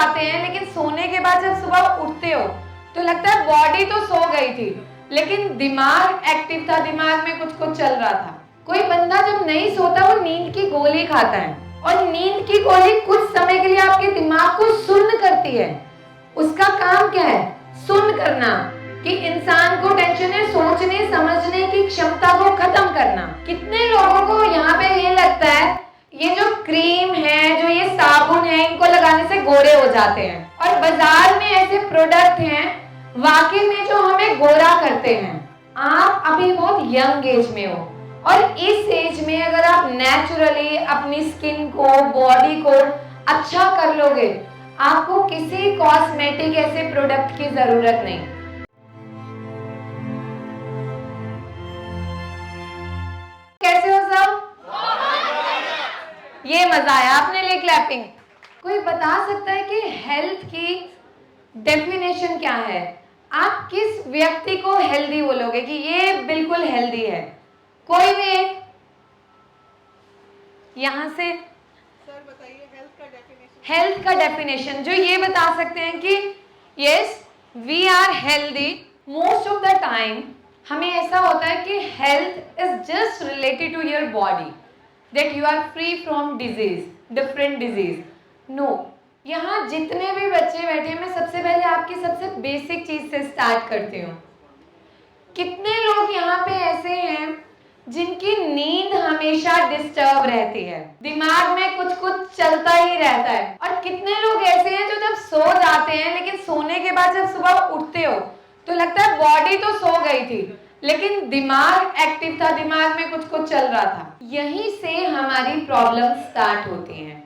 जाते हैं, लेकिन सोने के बाद जब सुबह उठते हो तो लगता है बॉडी तो सो गई थी लेकिन दिमाग एक्टिव था, दिमाग में कुछ कुछ चल रहा था। कोई बंदा जब नहीं सोता वो नींद की गोली खाता है और नींद की गोली कुछ समय के लिए आपके दिमाग को सुन्न करती है। उसका काम क्या है? सुन्न करना, कि इंसान को टेंशन है, सोचने समझने की क्षमता को खत्म करना। कितने लोगों को यहाँ पे ये लगता है ये जो क्रीम है, जो ये साबुन है, इनको लगाने से गोरे हो जाते हैं, और बाजार में ऐसे प्रोडक्ट हैं वाकई में जो हमें गोरा करते हैं। आप अभी बहुत यंग एज में हो और इस एज में अगर आप नेचुरली अपनी स्किन को, बॉडी को अच्छा कर लोगे, आपको किसी कॉस्मेटिक ऐसे प्रोडक्ट की जरूरत नहीं। कैसे हो सब? ये मजा आया, आपने लिए क्लैपिंग। कोई बता सकता है कि हेल्थ की डेफिनेशन क्या है? आप किस व्यक्ति को हेल्दी बोलोगे कि ये बिल्कुल हेल्दी है? कोई भी एक यहां से सर बताइए हेल्थ का डेफिनेशन। हेल्थ का डेफिनेशन जो ये बता सकते हैं कि yes we are healthy. Most of the time हमें ऐसा होता है कि health is just related to your body, that you are free from disease, different disease. No, यहाँ जितने भी बच्चे बैठे हैं, मैं सबसे पहले आपकी सबसे बेसिक चीज से स्टार्ट करती हूँ। कितने लोग यहाँ पे ऐसे हैं जिनकी नींद हमेशा डिस्टर्ब रहती है, दिमाग में कुछ कुछ चलता ही रहता है, और कितने लोग ऐसे हैं जो जब सो जाते हैं लेकिन सोने के बाद जब सुबह उठते हो तो लगता है बॉडी तो सो गई थी लेकिन दिमाग एक्टिव था, दिमाग में कुछ कुछ चल रहा था। यहीं से हमारी प्रॉब्लम स्टार्ट होती हैं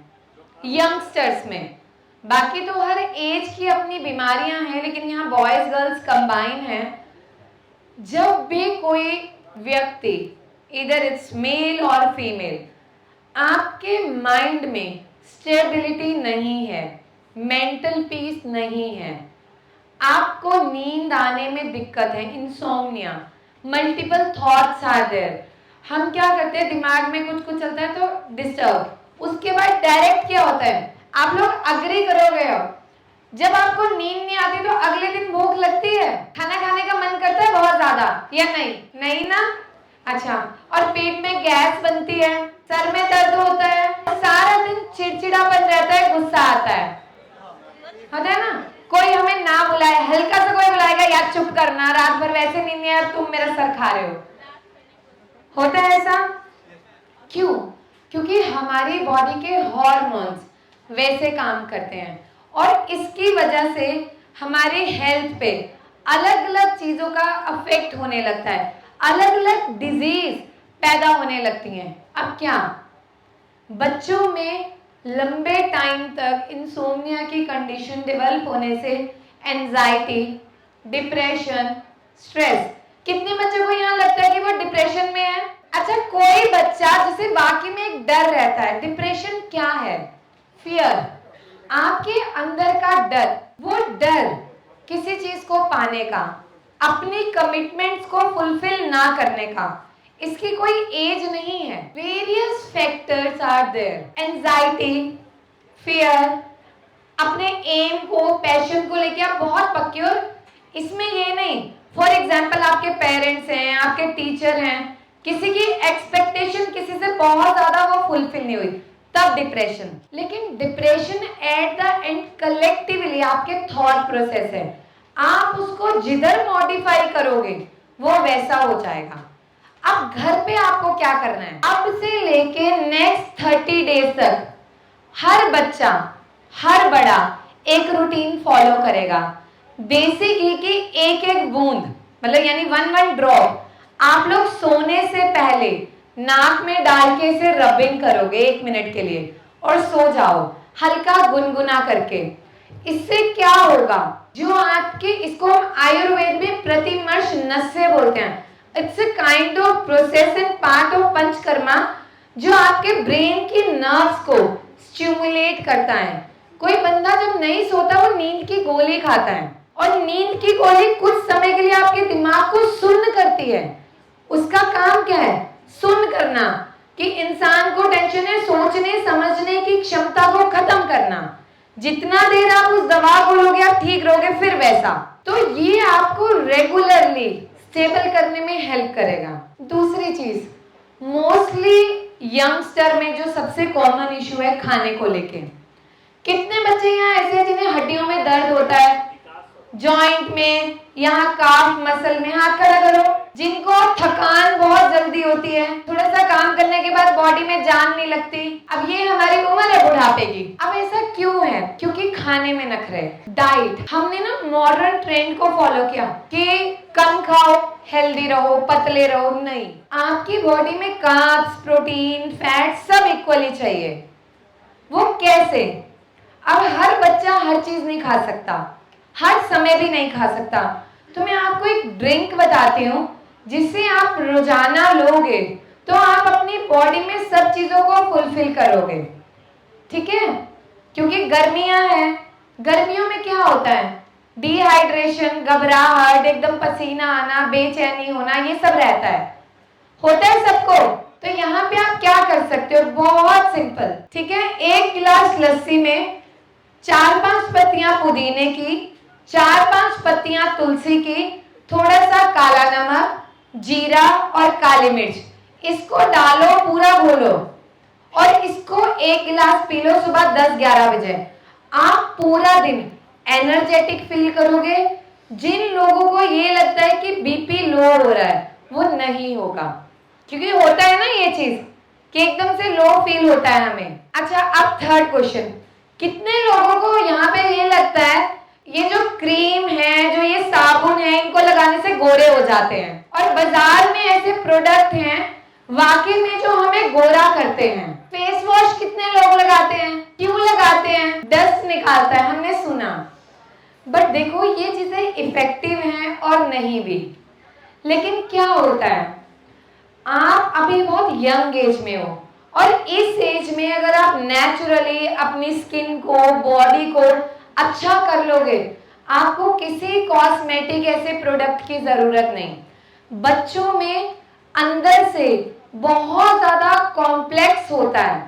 यंगस्टर्स में। बाकी तो हर एज की अपनी बीमारियां हैं, लेकिन यहाँ बॉयज गर्ल्स कंबाइन हैं। जब भी कोई व्यक्ति, इधर इट्स मेल और फीमेल, आपके माइंड में स्टेबिलिटी नहीं है, मेंटल पीस नहीं है, आपको नींद आने में दिक्कत है, insomnia, multiple thoughts are there, हम क्या करते हैं, दिमाग में कुछ कुछ चलता है तो डिस्टर्ब। उसके बाद डायरेक्ट क्या होता है, आप लोग अग्री करोगे, जब आपको नींद नहीं आती तो अगले दिन भूख लगती है, खाना खाने का मन करता है बहुत ज्यादा, या नहीं? नहीं ना? अच्छा, और पेट में गैस बनती है, सर में दर्द होता है, सारा दिन चिड़चिड़ापन रहता है, गुस्सा आता है, होता है ना? कोई हमें ना बुलाए, हल्का सा कोई बुलाएगा, यार चुप करना, रात भर वैसे नींद नहीं आया, तुम मेरा सर खा रहे हो। होता है ऐसा? क्यों? क्योंकि हमारी बॉडी के हार्मोन्स वैसे काम करते हैं, और इसकी वजह से हमारे हेल्थ पे अलग अलग चीजों का अफेक्ट होने लगता है, अलग अलग डिजीज पैदा होने लगती हैं। अब क्या, बच्चों में लंबे टाइम तक इंसोम्निया की कंडीशन डेवलप होने से एंजाइटी, डिप्रेशन, स्ट्रेस, कितने बच्चों को यहाँ लगता है कि वो डिप्रेशन में है? अच्छा, कोई बच्चा जिसे बाकी में एक डर रहता है, डिप्रेशन क्या है? फियर, आपके अंदर का डर, वो डर किसी चीज को पाने का, अपनी कमिटमेंट्स को फुलफिल ना करने का, इसकी कोई एज नहीं है। Various factors are there, anxiety, fear, अपने एम को, पैशन को लेके आप बहुत पक्के हो, इसमें ये नहीं, फॉर एग्जाम्पल आपके पेरेंट्स हैं, आपके टीचर हैं, किसी की एक्सपेक्टेशन किसी से बहुत ज्यादा वो फुलफिल नहीं हुई, तब डिप्रेशन। लेकिन depression at the end collectively आपके थॉट प्रोसेस है, आप उसको जिधर मॉडिफाई करोगे वो वैसा हो जाएगा। अब घर पे आपको क्या करना है, अब से लेके नेक्स्ट 30 डेज तक हर बच्चा, हर बड़ा एक रूटीन फॉलो करेगा। बेसिक ही कि एक एक बूंद, मतलब यानी 1 ड्रॉप आप लोग सोने से पहले नाक में डाल के इसे रबिंग करोगे 1 मिनट के लिए और सो जाओ, हल्का गुनगुना करके। इससे क्या होगा, जो आपके, इसको हम आयुर्वेद में प्रतिमर्श नस्य बोलते हैं, it's a kind of process and part of panchakarma, जो आपके ब्रेन की नर्व्स को स्टिमुलेट करता है। कोई बंदा जब नहीं सोता वो नींद की गोली खाता है, और नींद की गोली कुछ समय के लिए आपके दिमाग को सुन्न करती है। उसका काम क्या है? सुन्न करना, कि इंसान को टेंशन है, सोचने समझने की क्षमता को खत्म करना। जितना देर आप उस दवा को लोगे आप ठीक रहोगे, फिर वैसा। तो ये आपको रेगुलरली स्टेबल करने में हेल्प करेगा। दूसरी चीज, मोस्टली यंगस्टर में जो सबसे कॉमन इशू है खाने को लेके। कितने बच्चे यहाँ ऐसे हैं जिन्हें हड्डियों में दर्द होता है, जॉइंट में, यहाँ काफ मसल में, हाथ खड़ा करो, जिनको थकान बहुत जल्दी होती है, थोड़ा सा काम करने के बाद बॉडी में जान नहीं लगती। अब ये हमारी उम्र है बुढ़ापे की। अब ऐसा क्यों है? क्योंकि खाने में नखरे। डाइट, हमने ना मॉडर्न ट्रेंड को फॉलो किया कि कम खाओ, हेल्दी रहो, पतले रहो। नहीं, आपकी बॉडी में कार्ब्स, प्रोटीन, फैट सब इक्वली चाहिए। वो कैसे? अब हर बच्चा हर चीज नहीं खा सकता, हर समय भी नहीं खा सकता। तो मैं आपको एक ड्रिंक बताती हूँ जिसे आप रोजाना लोगे तो आप अपनी बॉडी में सब चीजों को फुलफिल करोगे, ठीक है? क्योंकि गर्मियां हैं, गर्मियों में क्या होता है? डिहाइड्रेशन, घबराहट, एकदम पसीना आना, बेचैनी होना, ये सब रहता है, होता है सबको। तो यहाँ पे आप क्या कर सकते हो? बहुत सिंपल, ठीक है? 1 गिलास लस्सी में 4-5 पत्तियां पुदीने की, 4-5 पत्तियां तुलसी की, थोड़ा सा काला नमक, जीरा और काली मिर्च, इसको डालो, पूरा घोलो और इसको 1 गिलास पी लो सुबह 10-11 बजे। आप पूरा दिन एनर्जेटिक फील करोगे। जिन लोगों को ये लगता है कि बीपी लो हो रहा है, वो नहीं होगा, क्योंकि होता है ना ये चीज कि एकदम से लो फील होता है हमें। अच्छा, अब थर्ड क्वेश्चन, कितने लोगों को यहाँ पे ये लगता है ये जो क्रीम है, जो ये साबुन है, इनको लगाने से गोरे हो जाते हैं? और बाजार में ऐसे प्रोडक्ट हैं वाकई में जो हमें गोरा करते हैं। फेस वॉश कितने लोग लगाते हैं? क्यों लगाते हैं? डस्ट निकालता है, हमने सुना। बट देखो ये चीजें इफेक्टिव हैं और नहीं भी। लेकिन क्या होता है, आप अभी बहुत यंग एज में हो और इस एज में अगर आप नेचुरली अपनी स्किन को, बॉडी को अच्छा कर लोगे, आपको किसी कॉस्मेटिक ऐसे प्रोडक्ट की जरूरत नहीं। बच्चों में अंदर से बहुत ज्यादा कॉम्प्लेक्स होता है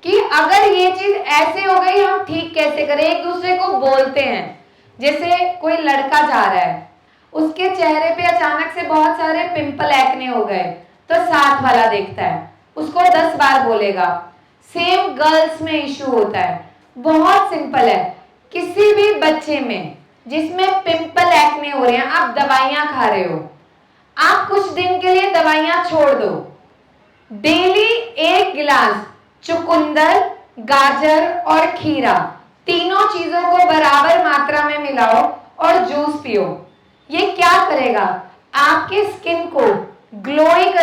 कि अगर ये चीज ऐसे हो गई हम ठीक कैसे करें। एक दूसरे को बोलते हैं, जैसे कोई लड़का जा रहा है, उसके चेहरे पे अचानक से बहुत सारे पिंपल, एक्ने हो गए, तो साथ वाला देखता है, उसको 10 बार बोलेगा। सेम गर्ल्स में इशू होता है। बहुत सिंपल है, किसी भी बच्चे में जिसमें पिंपल, एक्ने हो रहे हैं, आप दवाइयां खा रहे हो, आप कुछ दिन के लिए दवाइयां छोड़ दो। डेली 1 गिलास चुकंदर, गाजर और खीरा, तीनों चीजों को बराबर मात्रा में मिलाओ और जूस पियो। ये क्या करेगा? आपके स्किन को ग्लोइंग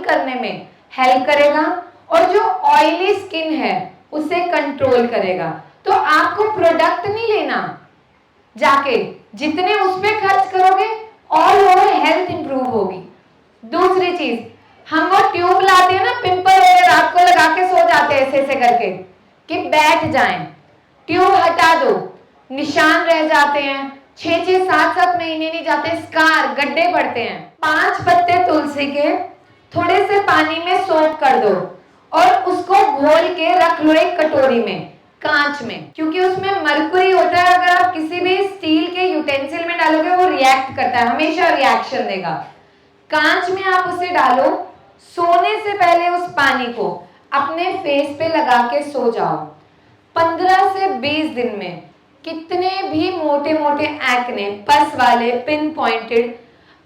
करने में हेल्प करेगा और जो ऑयली स्किन है उसे कंट्रोल करेगा। तो आपको प्रोडक्ट नहीं लेना, जाके जितने उस पे खर्च करोगे ऑल ओवर हेल्थ इंप्रूव होगी। दूसरी चीज, हम वो ट्यूब लाते हैं ना, पिंपल वगैरह, रात को लगा के सो जाते हैं ऐसे करके कि बैठ जाएं। ट्यूब हटा दो, निशान रह जाते हैं, 6-6, 7-7 महीने नहीं जाते, स्कार, गड्ढे पड़ते हैं। 5 पत्ते तुलसी के थोड़े से पानी में सोक कर दो और उसको घोल के रख लो एक कटोरी में, कांच में, क्योंकि उसमें मरकुरी होता है। अगर आप किसी भी स्टील के यूटेंसिल में डालोगे वो रिएक्ट करता है, हमेशा रिएक्शन देगा। कांच में आप उसे डालो, सोने से पहले उस पानी को अपने फेस पे लगा के सो जाओ। 15 से 20 दिन में कितने भी मोटे मोटे एक्ने, पस वाले, पिन पॉइंटेड,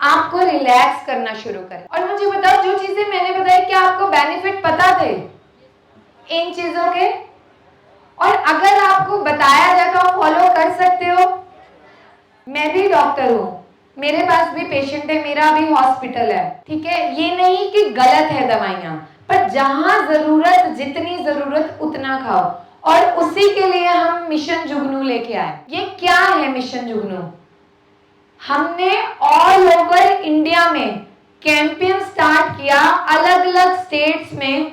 आपको रिलैक्स करना शुरू करें। और मुझे बताओ, जो चीजें मैंने बताई क्या आपको बेनिफिट पता थे इन चीजों के? और अगर आपको बताया जाए तो आप फॉलो कर सकते हो। मैं भी डॉक्टर हूँ, मेरे पास भी पेशेंट है, मेरा भी हॉस्पिटल है, ठीक है? ये नहीं कि गलत है दवाइयाँ, पर जहां जरूरत, जितनी जरूरत उतना खाओ। और उसी के लिए हम मिशन जुगनू लेके आए। ये क्या है मिशन जुगनू? हमने ऑल ओवर इंडिया में कैंपेन स्टार्ट किया, अलग अलग स्टेट्स में,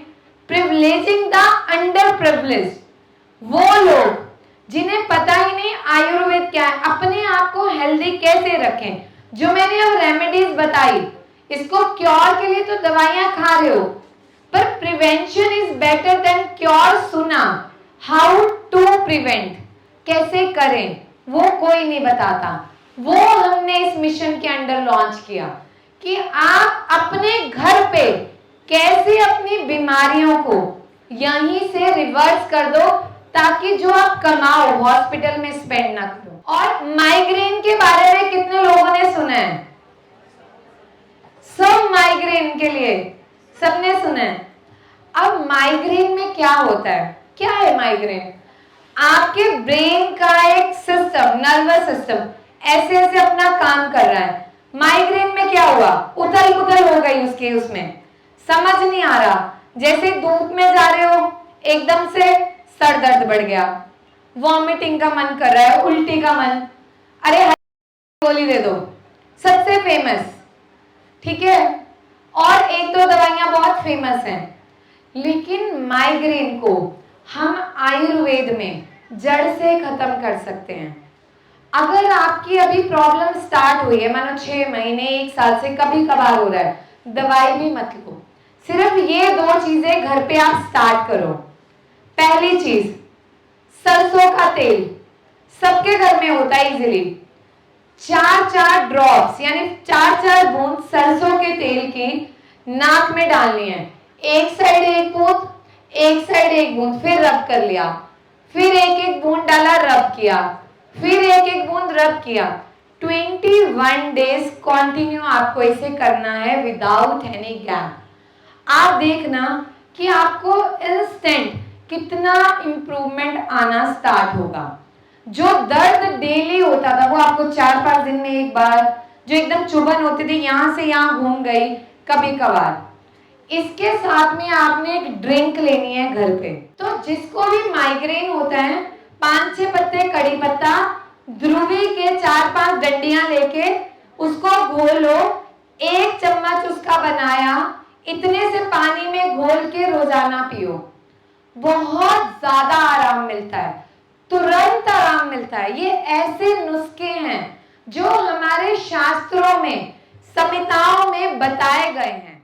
प्रिविलेजिंग द अंडर प्रिविलेज्ड। वो लोग जिन्हें पता ही नहीं आयुर्वेद क्या है, अपने आप को हेल्दी कैसे रखें। जो मैंने अब रेमेडीज बताई, इसको क्योर के लिए तो दवाइयां खा रहे हो, पर prevention is better than cure सुना। हाउ टू प्रिवेंट, कैसे करें, वो कोई नहीं बताता। वो हमने इस मिशन के अंडर लॉन्च किया कि आप अपने घर पे कैसे अपनी बीमारियों को यहीं से रिवर्स कर दो, ताकि जो आप कमाओ हॉस्पिटल में स्पेंड ना करो। और माइग्रेन के बारे में कितने लोगों ने सुना है? सब माइग्रेन के लिए सबने सुना है। अब माइग्रेन में क्या होता है? क्या है माइग्रेन? आपके ब्रेन का एक सिस्टम, नर्वस सिस्टम ऐसे ऐसे अपना काम कर रहा है। माइग्रेन में क्या हुआ? उथल पुथल हो गई उसमें, समझ नहीं आ रहा। जैसे धूप में जा रहे हो, एकदम से सर दर्द बढ़ गया, वॉमिटिंग का मन कर रहा है, उल्टी का मन, अरे गोली दे दो, सबसे फेमस, ठीक है। और एक दो दवाइयां बहुत फेमस हैं। लेकिन माइग्रेन को हम आयुर्वेद में जड़ से खत्म कर सकते हैं। अगर आपकी अभी प्रॉब्लम स्टार्ट हुई है, मानो 6 महीने 1 साल से कभी कभार हो रहा है, दवाई भी मत लो, सिर्फ ये 2 चीजें घर पे आप स्टार्ट करो। पहली चीज, सरसों का तेल सबके घर में होता है इजीली। 4-4 ड्रॉप्स यानी 4-4 बूंद सरसों के तेल की नाक में डालनी है। एक साइड 1 बूंद, एक साइड 1 बूंद, फिर रब कर लिया, फिर 1-1 बूंद डाला, रब किया, फिर 1-1 बूंद रब किया। 21 डेज कंटिन्यू आपको इसे करना है विदाउट एनी गैप। आप देखना कि आपको इंस्टेंट कितना इंप्रूवमेंट आना स्टार्ट होगा। जो दर्द डेली होता था वो आपको 4-5 दिन में एक बार, जो एकदम चुभन होती थी यहां से यहां घूम गई कभी कभार, इसके साथ में आपने एक ड्रिंक लेनी है घर पे। तो जिसको भी माइग्रेन होता है, 5-6 पत्ते कड़ी पत्ता, ध्रुवी के 4-5 डंडियां लेके उसको घोलो, 1 चम्मच उसका बनाया, इतने से पानी में घोल के रोजाना पियो। बहुत ज्यादा आराम मिलता है, तुरंत आराम मिलता है। ये ऐसे नुस्खे हैं जो हमारे शास्त्रों में, संहिताओं में बताए गए हैं।